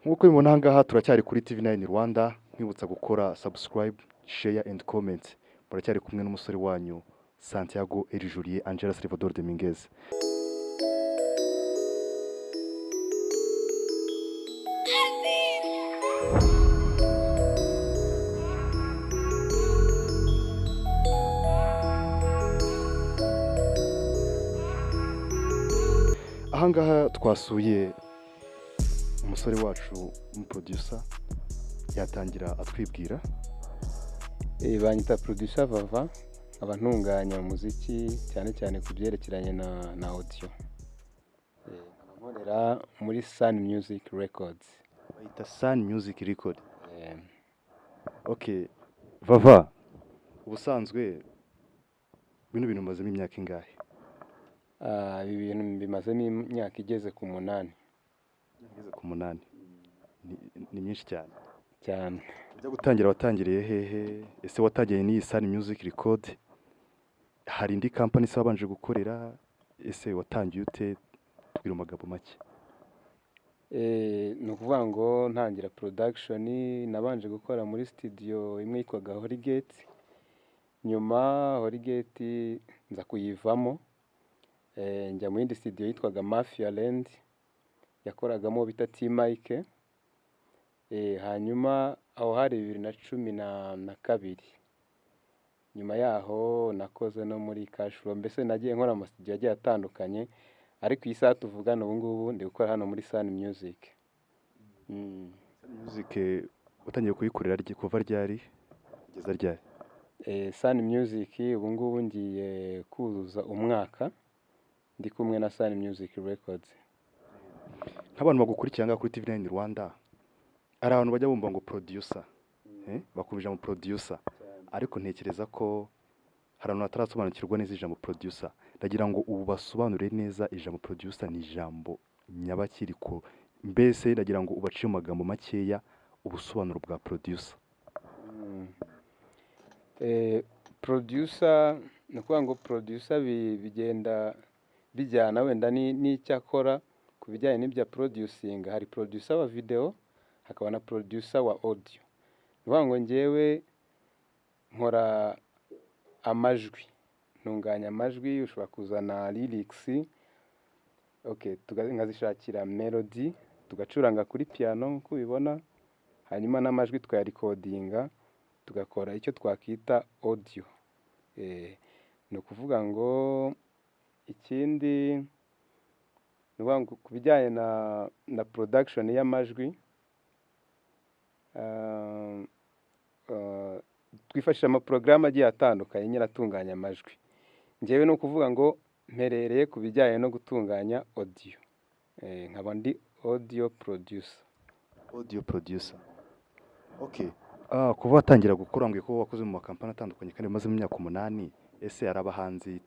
Nk'uko mubibona aha ngaha turacyari kuri TV9 Rwanda, nkwibutsa gukora subscribe, share and comment. Muracyari kumwe n'umusore wanyu Santiago El Julie Angela Salvador Dominguez. Aha ngaha twasuye umusore wacu umuproducer, yatangira atwibwira. Banyita producer Vava, abantunganya umuziki cyane cyane ku byerekeranye na audio. Nkorera muri Sun Music Records. Bayita Sun Music Record. Okay. Vava, ubusanzwe bino bintu mazemo imyaka ingahe? Ibi bintu bimazemo imyaka igeze ku 8. Igeze ku 8. Ni myinshi cyane. Cyane. Ujya gutangira watangiriye hehe? Ese watangiye ni Sun Music Record? Hari indi company se wabanje gukorera? Ese watangiye ute? Tubwira amagambo make. Ni ukuvuga ngo ntangira production nabanje gukora muri studio imwe yitwaga Holigate. Nyuma Holigate nza kuyivamo, njya mu yindi studio yitwaga Mafia Land yakoragamo bita T-Mike. Hanyuma aho hari 2012. Nyuma yaho nakoze no muri Cash Flow, mbese nagiye nkora mu studio agiye atandukanye, ariko iyi saha tuvugana ubu ngubu ndi gukora hano muri Sun Music. Sun Music utangiye kuyikorera kuva ryari kugeza ryari? Sun Music ubu ngubu ngiye kuzuza umwaka ndi kumwe na Sun Music Records. Nk'abantu bagukurikirana kuri TV9 Rwanda, ari abantu bajya bumva ngo producer, bakubije mu producer, ariko ntekereza ko hari abantu batarasobanukirwa neza ijambo producer. Ndagira ngo ubu basobanure neza ijambo producer ni ijambo nyabakiri ko, mbese ndagira ngo ubaciye mu magambo makeya ubusobanuro bwa producer. Producer ni ukuvuga ngo producer bigenda bijyana wenda n'icyakora ku bijyanye n'ibya producing. Hari producer wa video, hakaba na producer wa audio. Ni ukuvuga ngo njyewe nkora amajwi, ntunganya amajwi, ushobora kuzana lyrics, nkazishakira melody, tugacuranga kuri piano nk'uko ubibona, hanyuma n'amajwi tukaya recordinga, tugakora icyo twakita audio. Ni ukuvuga ngo ikindi ni ukuvuga ngo ku bijyanye na production y'amajwi, twifashisha amaporogaramu agiye atandukanye nyine atunganya amajwi. Njyewe ni ukuvuga ngo mperereye ku bijyanye no gutunganya audio, nkaba ndi audio producer. Audio producer. Okay. Kuva watangira gukora ngo ko wakoze mu makampani atandukanye kandi maze mu myaka 8, ese ari abahanzi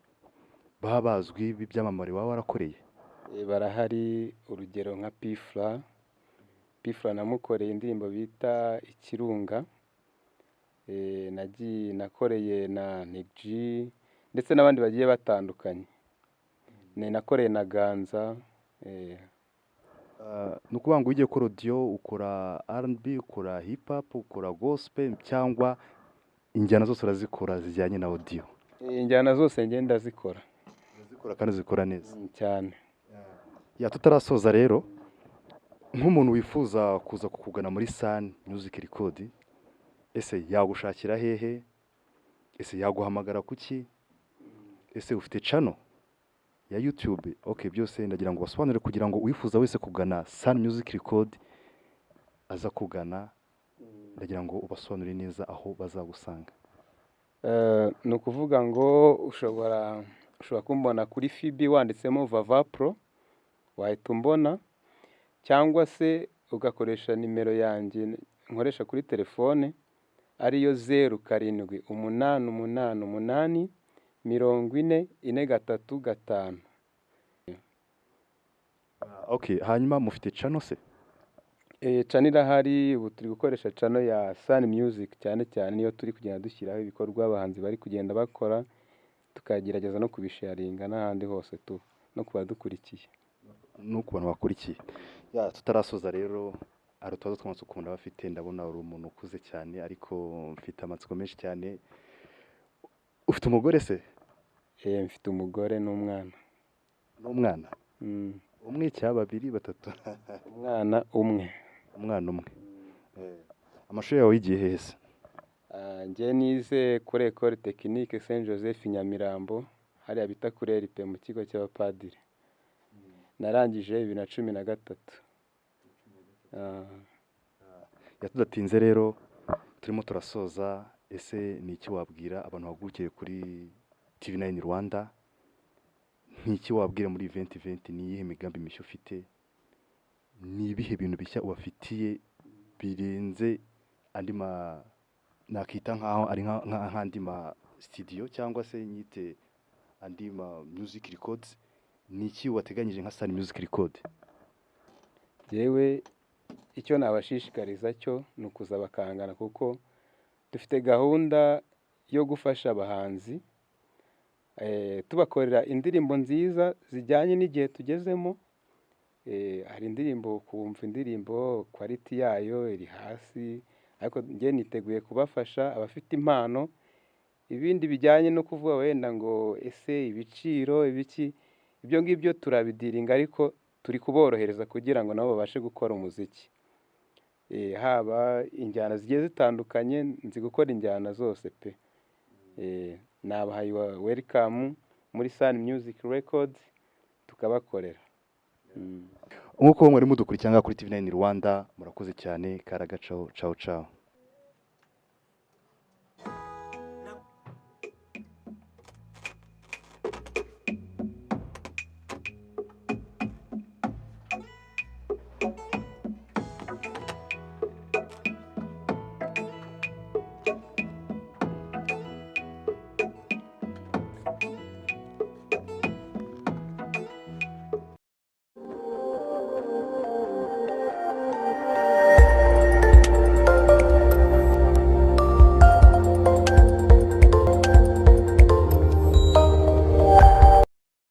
baba bazwi b'ibyamamare waba warakoreye? Barahari, urugero nka Pfla namukoreye indirimbo bita Ikirunga. Nakoreye na Njye ndetse n'abandi bagiye batandukanye. Nakoreye na Ganza. Ni ukuvuga ngo ugiye gukora audio ukora R&B, ukora hip hop, ukora gospel, cyangwa injyana zose urazikora zijyanye na audio? Injyana zose ngenda zikora. Zikora kandi zikora neza cyane. Tutarasoza rero, nk'umuntu wifuza kuza kukugana muri Sun Music Record, ese yagushakira hehe? Ese yaguhamagara kuki? Ese ufite channel ya YouTube? Okay, byose ndagira ngo basobanure kugira ngo uwifuza wese kugana Sun Music Record aza kugana. Ndagira ngo ubasobanure neza aho bazagusanga. Ni ukuvuga ngo ushobora kumbona kuri FB wanditsemo Vava Pro, wahita umbona, cyangwa se ugakoresha nimero yanjye nkoresha kuri telefone ariyo 0788804435. Okay, hanyuma mufite channel se? Channel irahari, ubu turi gukoresha channel ya Sun Music cyane cyane, niyo turi kugenda dushyiraho ibikorwa abahanzi bari kugenda bakora, tukagerageza no kubisharinga n'ahandi hose no kuba dukurikiye. No ku bantu bakurikiye. Tutarasoza rero, hari utubazo tw'amatsiko umuntu aba afite, ndabona uri umuntu ukuze cyane ariko mfite amatsiko menshi cyane. Ufite umugore se? Mfite umugore n'umwana. N'umwana? Mm. Umwe cyangwa babiri, batatu? Umwana umwe. Umwana umwe. Amashuri yawe yigiye hehe se? Njye nize kuri Ecole Technique Saint Joseph Nyamirambo, hariya bita kuri ERP mu kigo cy'abapadiri. Narangije 2013. Tudatinze rero turimo turasoza, ese ni iki wabwira abantu bagukiye kuri TV9 Rwanda? Ni iki wabwira muri 2020? Ni iyihe migambi mishya ufite? Ni ibihe bintu bishya ubafitiye birenze andi nakita nkaho ari nk'andi ma studio cyangwa se nyite andi ma music records? Ni iki wateganyije nka Sun Music Record? Yewe icyo nabashishikariza cyo ni ukuza bakangana, kuko dufite gahunda yo gufasha abahanzi tubakorera indirimbo nziza zijyanye n'igihe tugezemo. Hari indirimbo kumva indirimbo quality yayo iri hasi, ariko njye niteguye kubafasha abafite impano. Ibindi bijyanye no kuvuga wenda ngo ese ibiciro ibiki, ibyo ngibyo turabidiringa, ariko turi kuborohereza kugira ngo nabo babashe gukora umuziki. Haba injyana zigiye zitandukanye, nzi gukora injyana zose pe. Nabahaye welcome muri Sun Music Records tukabakorera. Nk'uko mwari mudukurikirana kuri TV9 Rwanda, murakoze cyane. Karagacaho, ciao ciao.